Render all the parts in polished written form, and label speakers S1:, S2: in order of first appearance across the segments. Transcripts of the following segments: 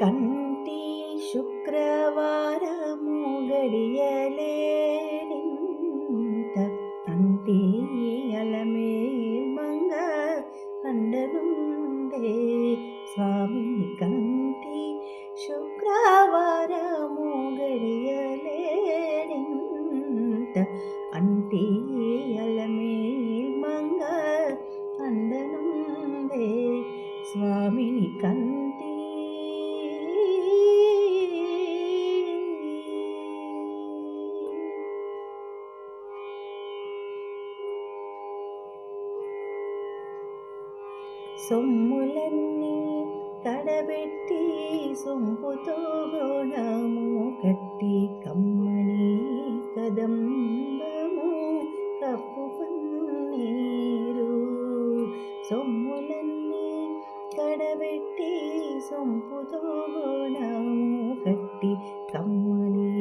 S1: కంటి శుక్రవారము గడియలేడింత అంటి అలమేల్మంగ అండనుండే స్వామి. కంటి శుక్రవారము గడియలేడింత అంటి అలమేల్మంగ అండనుండే స్వామిని కంటి. సొమ్ములన్నీ తడబెట్టి సొంపుతో గోణము కట్టి కమ్మని కదంబము కప్పు పన్నీరు. సొమ్ములన్నీ తడబెట్టి సొంపుతో గోణము కట్టి కమ్మని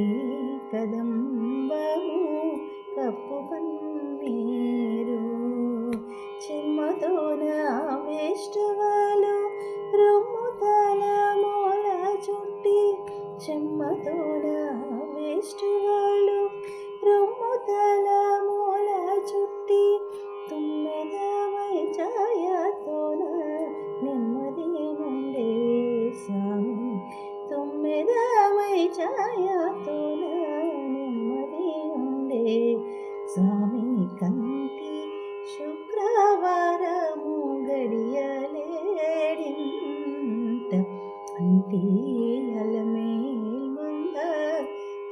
S1: కదంబము కప్పు పన్నీరు. చెమ్మతోన వేష్టవాలు రొమ్ముతల మూల చుట్టి చెమ్మతోన వేష్టవాలు రొమ్ముతల మూల చుట్టి తుమ్మెదవై ఛాయతోన నెమ్మది నుండే స్వామి. తుమ్మెదవై ఛాయతోన నెమ్మది నుండే స్వామిని కంటి శుక్రవారము గడియలేడింత అంటి అలమేల్మంగ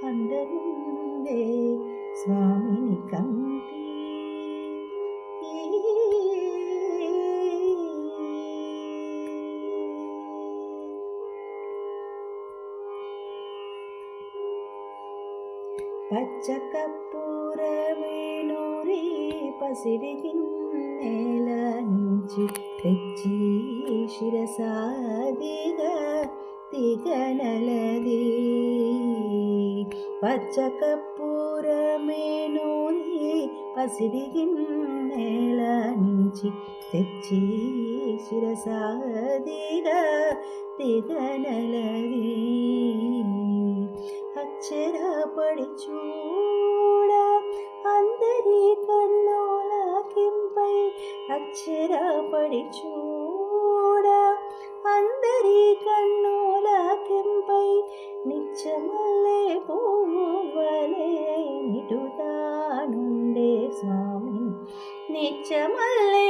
S1: అండనుండే స్వామిని కంటి. పచ్చ కర్పూరమేనూరి పసిడి గిన్నెల నుంచి తెచ్చి శిరసాదిగా తిగనలది. పచ్చ కర్పూరమేనూరి పసిడి గిన్నెల నుంచి తెచ్చి శిరసాదిగా తిగనలది. అక్షరపడి చూడ అందరి కన్నులకింపై అక్షరపడి చూడ అందరి కన్నులకింపై నిత్యమల్లె పువ్వువలే నిటుతానుండే స్వామి. నిత్యమల్లె